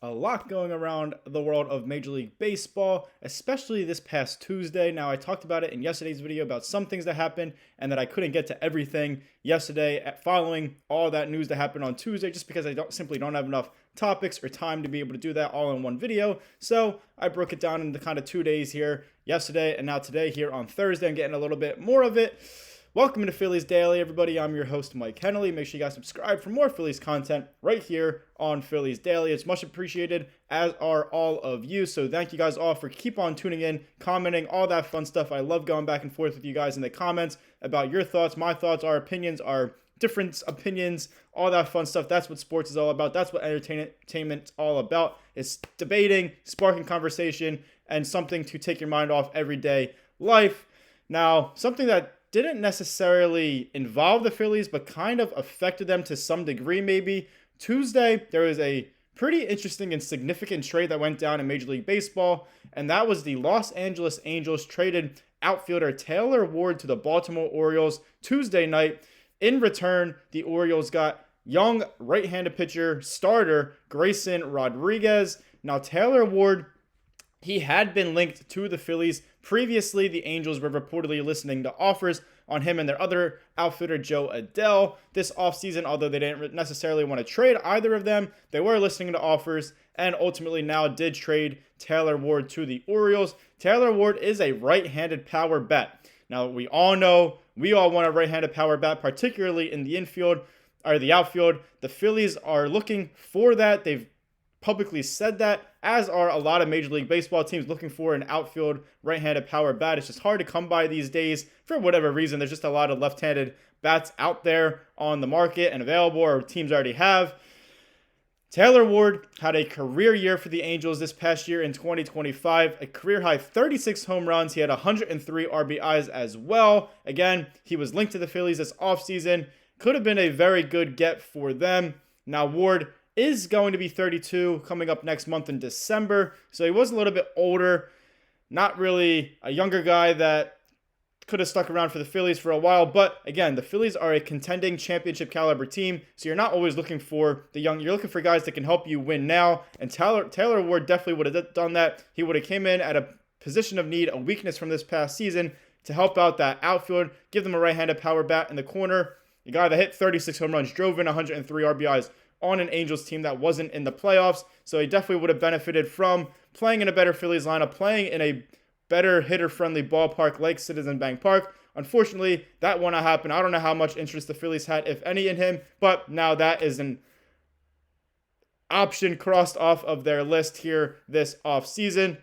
A lot going around the world of Major League Baseball, especially this past Tuesday. Now, I talked about it in yesterday's video about some things that happened and that I couldn't get to everything yesterday following all that news that happened on Tuesday just because I simply don't have enough topics or time to be able to do that all in one video. So I broke it down into kind of 2 days here, yesterday and now today here on Thursday. I'm getting a little bit more of it. Welcome to Phillies Daily, everybody. I'm your host, Mike Henley. Make sure you guys subscribe for more Phillies content right here on Phillies Daily. It's much appreciated, as are all of you. So thank you guys all for keep on tuning in, commenting, all that fun stuff. I love going back and forth with you guys in the comments about your thoughts, my thoughts, our opinions, our different opinions, all that fun stuff. That's what sports is all about. That's what entertainment's all about. It's debating, sparking conversation, and something to take your mind off everyday life. Now, something that didn't necessarily involve the Phillies, but kind of affected them to some degree maybe. Tuesday, there was a pretty interesting and significant trade that went down in Major League Baseball, and that was the Los Angeles Angels traded outfielder Taylor Ward to the Baltimore Orioles Tuesday night. In return, the Orioles got young right-handed pitcher starter Grayson Rodriguez. Now, Taylor Ward, he had been linked to the Phillies. Previously, the Angels were reportedly listening to offers on him and their other outfielder, Jo Adell, this offseason. Although they didn't necessarily want to trade either of them, they were listening to offers and ultimately now did trade Taylor Ward to the Orioles. Taylor Ward is a right-handed power bat. Now, we all know we all want a right-handed power bat, particularly in the infield or the outfield. The Phillies are looking for that. They've publicly said that, as are a lot of Major League Baseball teams looking for an outfield right-handed power bat. It's just hard to come by these days for whatever reason. There's just a lot of left-handed bats out there on the market and available, or teams already have. Taylor Ward had a career year for the Angels this past year in 2025, a career-high 36 home runs. He had 103 RBIs as well. Again, he was linked to the Phillies this offseason. Could have been a very good get for them. Now, Ward is going to be 32 coming up next month in December. So he was a little bit older, not really a younger guy that could have stuck around for the Phillies for a while. But again, the Phillies are a contending championship caliber team. So you're not always looking for the young. You're looking for guys that can help you win now. And Taylor Ward definitely would have done that. He would have came in at a position of need, a weakness from this past season, to help out that outfield, give them a right-handed power bat in the corner. The guy that hit 36 home runs, drove in 103 RBIs on an Angels team that wasn't in the playoffs. So he definitely would have benefited from playing in a better Phillies lineup, playing in a better hitter-friendly ballpark like Citizen Bank Park. Unfortunately, that won't happen. I don't know how much interest the Phillies had, if any, in him, but now that is an option crossed off of their list here this offseason.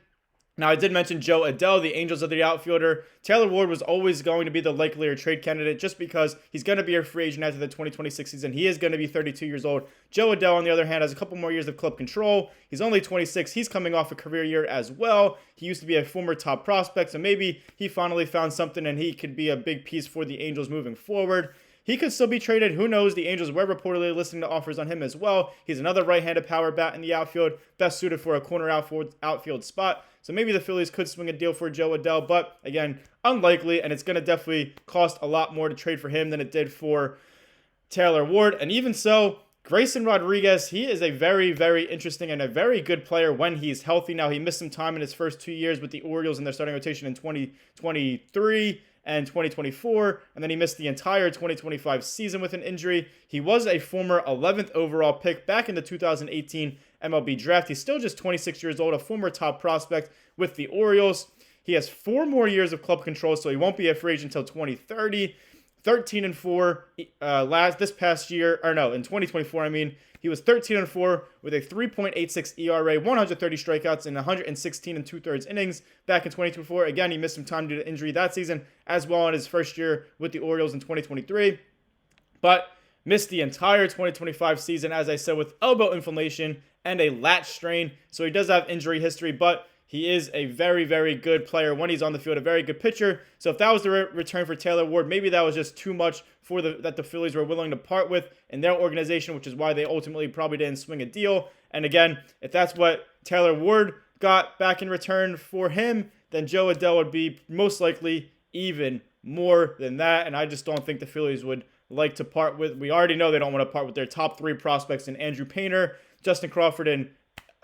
Now, I did mention Jo Adell, the Angels of the outfielder. Taylor Ward was always going to be the likelier trade candidate just because he's going to be a free agent after the 2026 season. He is going to be 32 years old. Jo Adell, on the other hand, has a couple more years of club control. He's only 26. He's coming off a career year as well. He used to be a former top prospect, so maybe he finally found something and he could be a big piece for the Angels moving forward. He could still be traded. Who knows? The Angels were reportedly listening to offers on him as well. He's another right-handed power bat in the outfield, best suited for a corner outfield spot. So maybe the Phillies could swing a deal for Jo Adell, but again, unlikely, and it's going to definitely cost a lot more to trade for him than it did for Taylor Ward. And even so, Grayson Rodriguez, he is a very, very interesting and a very good player when he's healthy. Now, he missed some time in his first 2 years with the Orioles in their starting rotation in 2023 and 2024, and then he missed the entire 2025 season with an injury. He was a former 11th overall pick back in the 2018 MLB draft. He's still just 26 years old, a former top prospect with the Orioles. He has 4 more years of club control, so he won't be a free agent until 2030. 13-4 this past year, or no, in 2024, I mean. He was 13-4 with a 3.86 ERA, 130 strikeouts in 116 and 2/3 innings back in 2024. Again, he missed some time due to injury that season, as well in his first year with the Orioles in 2023. But missed the entire 2025 season, as I said, with elbow inflammation and a lat strain. So he does have injury history, but he is a very, very good player when he's on the field, a very good pitcher. So if that was the return for Taylor Ward, maybe that was just too much for that the Phillies were willing to part with in their organization, which is why they ultimately probably didn't swing a deal. And again, if that's what Taylor Ward got back in return for him, then Jo Adell would be most likely even more than that. And I just don't think the Phillies would like to part with. We already know they don't want to part with their top 3 prospects in Andrew Painter, Justin Crawford, and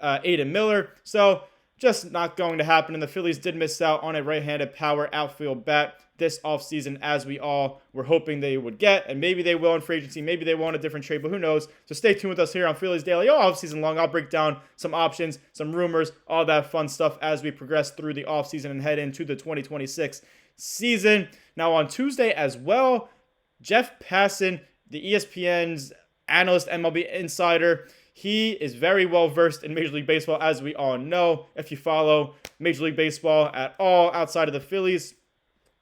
Aiden Miller. So just not going to happen. And the Phillies did miss out on a right-handed power outfield bat this offseason, as we all were hoping they would get. And maybe they will in free agency. Maybe they will in a different trade, but who knows? So stay tuned with us here on Phillies Daily all offseason long. I'll break down some options, some rumors, all that fun stuff as we progress through the offseason and head into the 2026 season. Now on Tuesday as well, Jeff Passan, the ESPN's analyst, MLB insider, he is very well versed in Major League Baseball, as we all know. If you follow Major League Baseball at all outside of the Phillies,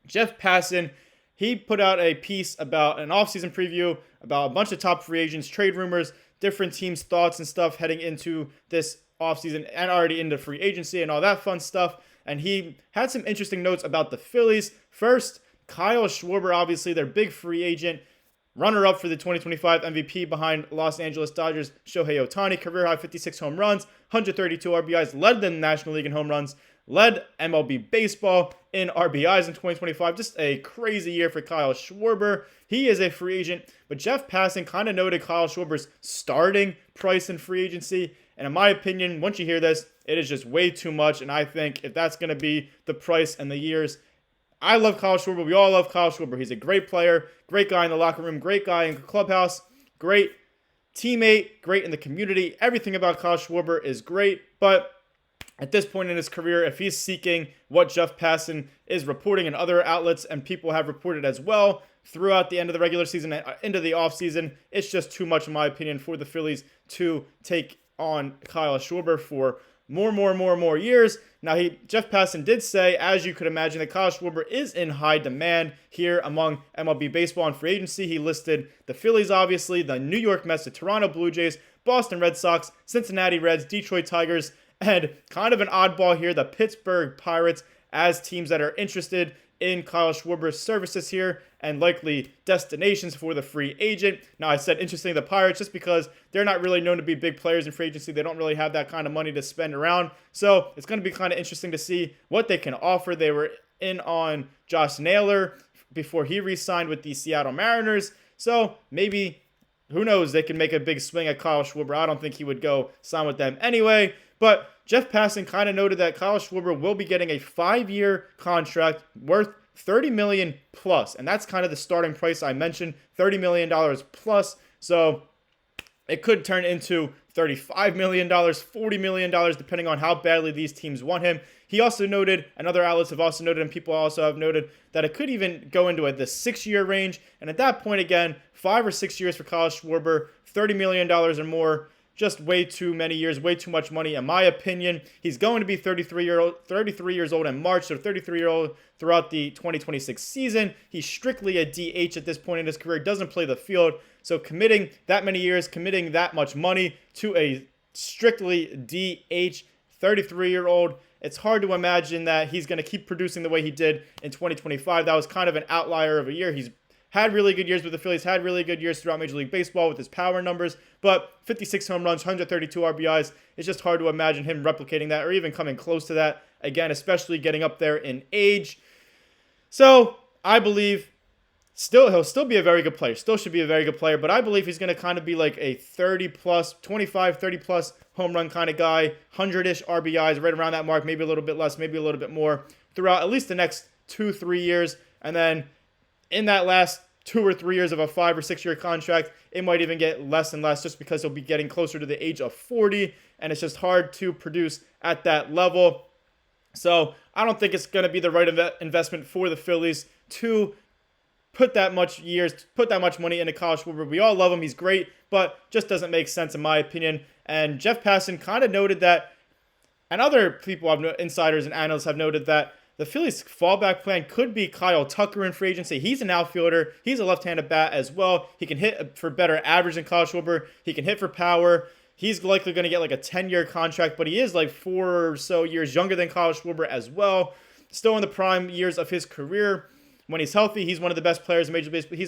Jeff Passan, he put out a piece about an offseason preview about a bunch of top free agents, trade rumors, different teams' thoughts and stuff heading into this offseason and already into free agency and all that fun stuff. And he had some interesting notes about the Phillies. First, Kyle Schwarber, obviously their big free agent, runner-up for the 2025 MVP behind Los Angeles Dodgers Shohei Ohtani, career-high 56 home runs, 132 RBIs, led the National League in home runs, led MLB baseball in RBIs in 2025. Just a crazy year for Kyle Schwarber. He is a free agent, but Jeff Passan kind of noted Kyle Schwarber's starting price in free agency. And in my opinion, once you hear this, it is just way too much. And I think if that's going to be the price and the years, I love Kyle Schwarber. We all love Kyle Schwarber. He's a great player, great guy in the locker room, great guy in the clubhouse, great teammate, great in the community. Everything about Kyle Schwarber is great. But at this point in his career, if he's seeking what Jeff Passan is reporting and other outlets and people have reported as well throughout the end of the regular season and into the offseason, it's just too much, in my opinion, for the Phillies to take on Kyle Schwarber for more years. Now, Jeff Passan did say, as you could imagine, that Kyle Schwarber is in high demand here among MLB baseball and free agency. He listed the Phillies, obviously, the New York Mets, the Toronto Blue Jays, Boston Red Sox, Cincinnati Reds, Detroit Tigers, and kind of an oddball here, the Pittsburgh Pirates, as teams that are interested in Kyle Schwarber's services here and likely destinations for the free agent. Now, I said interesting, the Pirates, just because they're not really known to be big players in free agency. They don't really have that kind of money to spend around. So it's going to be kind of interesting to see what they can offer. They were in on Josh Naylor before he re-signed with the Seattle Mariners. So maybe, who knows, they can make a big swing at Kyle Schwarber. I don't think he would go sign with them anyway. But Jeff Passan kind of noted that Kyle Schwarber will be getting a 5-year contract worth $30 million plus, and that's kind of the starting price I mentioned, $30 million plus. So it could turn into $35 million, $40 million, depending on how badly these teams want him. He also noted, and other outlets have also noted, and people also have noted, that it could even go into the 6-year range. And at that point, again, 5 or 6 years for Kyle Schwarber, $30 million or more. Just way too many years, way too much money, in my opinion. He's going to be 33 years old in March, so 33-year-old throughout the 2026 season. He's strictly a DH at this point in his career, doesn't play the field. So committing that many years, committing that much money to a strictly DH 33-year-old, it's hard to imagine that he's going to keep producing the way he did in 2025. That was kind of an outlier of a year. He's had really good years with the Phillies, had really good years throughout Major League Baseball with his power numbers, but 56 home runs, 132 RBIs, it's just hard to imagine him replicating that or even coming close to that, again, especially getting up there in age. So I believe he'll still be a very good player, still should be a very good player, but I believe he's going to kind of be like a 30-plus, 25, 30-plus home run kind of guy, 100-ish RBIs, right around that mark, maybe a little bit less, maybe a little bit more, throughout at least the next 2-3 years, and then in that last 2 or 3 years of a 5 or 6 year contract, it might even get less and less just because he'll be getting closer to the age of 40, and it's just hard to produce at that level. So I don't think it's going to be the right investment for the Phillies to put that much money into Kyle Schwarber. We all love him. He's great, but just doesn't make sense in my opinion. And Jeff Passan kind of noted that, and other people, insiders and analysts have noted that the Phillies' fallback plan could be Kyle Tucker in free agency. He's an outfielder. He's a left-handed bat as well. He can hit for better average than Kyle Schwarber. He can hit for power. He's likely going to get like a 10-year contract, but he is like 4 or so years younger than Kyle Schwarber as well. Still in the prime years of his career. When he's healthy, he's one of the best players in Major League Baseball.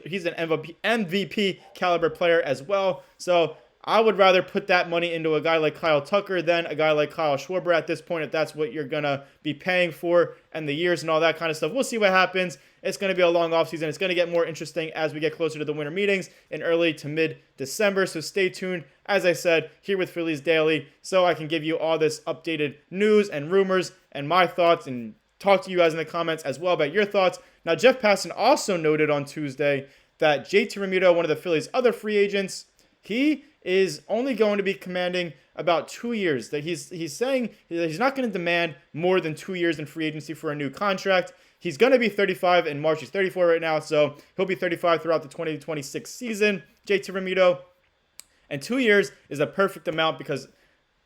He's an MVP caliber player as well. So I would rather put that money into a guy like Kyle Tucker than a guy like Kyle Schwarber at this point, if that's what you're going to be paying for and the years and all that kind of stuff. We'll see what happens. It's going to be a long offseason. It's going to get more interesting as we get closer to the winter meetings in early to mid-December. So stay tuned, as I said, here with Phillies Daily, so I can give you all this updated news and rumors and my thoughts and talk to you guys in the comments as well about your thoughts. Now, Jeff Passan also noted on Tuesday that JT Realmuto, one of the Phillies' other free agents, he is only going to be commanding about 2 years. That he's saying he's not going to demand more than 2 years in free agency for a new contract. He's going to be 35 in March. He's 34 right now, so he'll be 35 throughout the 2026 season, JT Realmuto. And 2 years is a perfect amount because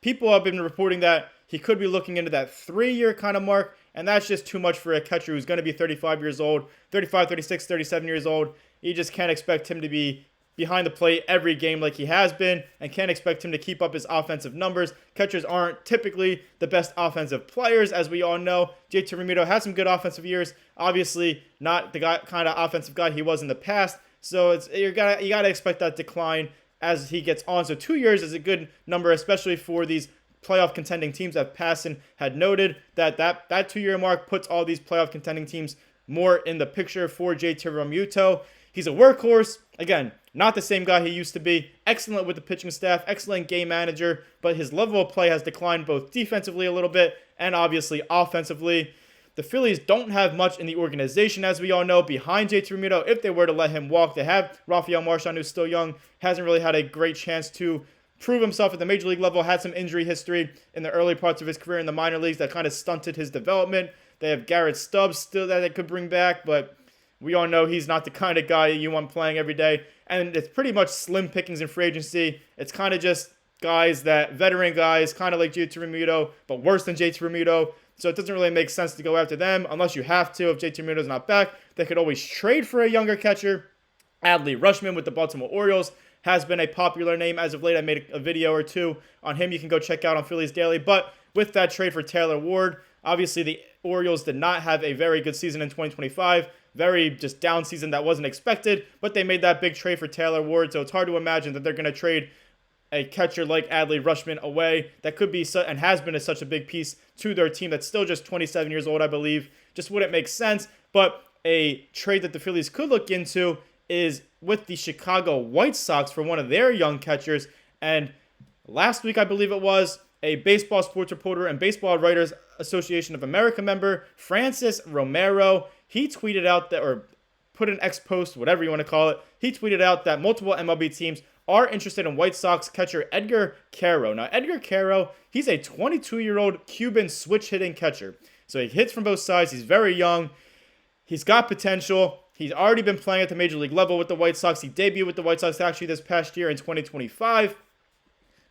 people have been reporting that he could be looking into that 3-year kind of mark, and that's just too much for a catcher who's going to be 35 years old, 35, 36, 37 years old. You just can't expect him to be behind the plate every game like he has been, and can't expect him to keep up his offensive numbers. Catchers aren't typically the best offensive players, as we all know. JT Realmuto had some good offensive years, obviously not the kind of offensive guy he was in the past, so you gotta expect that decline as he gets on. So 2 years is a good number, especially for these playoff contending teams. That Passan had noted that 2-year mark puts all these playoff contending teams more in the picture for JT Realmuto. He's a workhorse. Again, not the same guy he used to be. Excellent with the pitching staff, excellent game manager, but his level of play has declined both defensively a little bit and obviously offensively. The Phillies don't have much in the organization, as we all know, behind JT Realmuto. If they were to let him walk, they have Rafael Marchand, who's still young, hasn't really had a great chance to prove himself at the major league level, had some injury history in the early parts of his career in the minor leagues that kind of stunted his development. They have Garrett Stubbs still that they could bring back, but we all know he's not the kind of guy you want playing every day. And it's pretty much slim pickings in free agency. It's kind of just veteran guys, kind of like JT Realmuto, but worse than JT Realmuto. So it doesn't really make sense to go after them unless you have to. If JT Realmuto's not back, they could always trade for a younger catcher. Adley Rutschman with the Baltimore Orioles has been a popular name as of late. I made a video or two on him you can go check out on Phillies Daily. But with that trade for Taylor Ward, obviously the Orioles did not have a very good season in 2025. Very just down season that wasn't expected, but they made that big trade for Taylor Ward, so it's hard to imagine that they're going to trade a catcher like Adley Rutschman away. That could be and has been such a big piece to their team that's still just 27 years old, I believe. Just wouldn't make sense, but a trade that the Phillies could look into is with the Chicago White Sox for one of their young catchers. And last week, I believe it was, a baseball sports reporter and Baseball Writers Association of America member, Francis Romero, he tweeted out that, or put an X post, whatever you want to call it, he tweeted out that multiple MLB teams are interested in White Sox catcher Edgar Quero. Now, Edgar Quero, he's a 22-year-old Cuban switch-hitting catcher. So he hits from both sides. He's very young. He's got potential. He's already been playing at the major league level with the White Sox. He debuted with the White Sox actually this past year in 2025.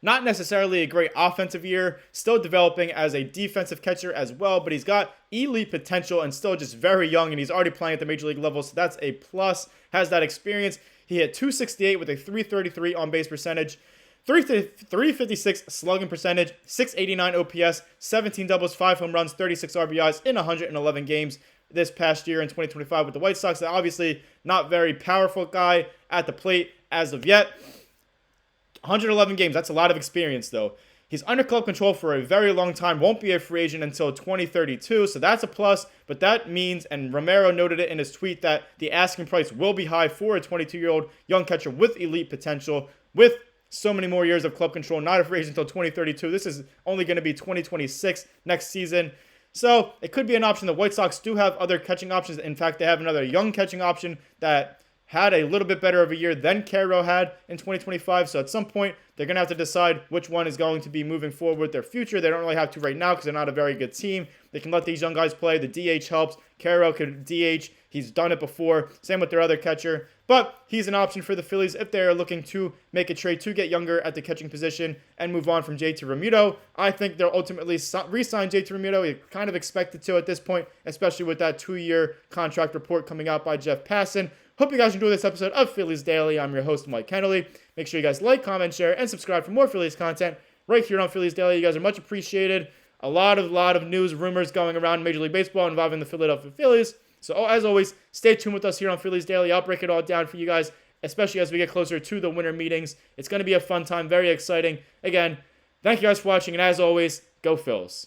Not necessarily a great offensive year, still developing as a defensive catcher as well, but he's got elite potential and still just very young, and he's already playing at the major league level, so that's a plus. Has that experience. He hit .268 with a .333 on-base percentage, 356 slugging percentage, 689 OPS, 17 doubles, 5 home runs, 36 RBIs in 111 games this past year in 2025 with the White Sox. Obviously, not very powerful guy at the plate as of yet. 111 games, that's a lot of experience though. He's under club control for a very long time, won't be a free agent until 2032, so that's a plus. But that means, and Romero noted it in his tweet, that the asking price will be high for a 22-year-old young catcher with elite potential, with so many more years of club control, not a free agent until 2032. This is only going to be 2026 next season. So it could be an option. The White Sox do have other catching options. In fact, they have another young catching option that had a little bit better of a year than Quero had in 2025. So at some point, they're going to have to decide which one is going to be moving forward with their future. They don't really have to right now because they're not a very good team. They can let these young guys play. The DH helps. Quero could DH. He's done it before. Same with their other catcher. But he's an option for the Phillies if they're looking to make a trade to get younger at the catching position and move on from JT Realmuto. I think they'll ultimately re-sign JT Realmuto. You kind of expected to at this point, especially with that 2-year contract report coming out by Jeff Passan. Hope you guys enjoyed this episode of Phillies Daily. I'm your host, Mike Kennelly. Make sure you guys like, comment, share, and subscribe for more Phillies content right here on Phillies Daily. You guys are much appreciated. A lot of news, rumors going around in Major League Baseball involving the Philadelphia Phillies. So as always, stay tuned with us here on Phillies Daily. I'll break it all down for you guys, especially as we get closer to the winter meetings. It's going to be a fun time, very exciting. Again, thank you guys for watching, and as always, go Phils.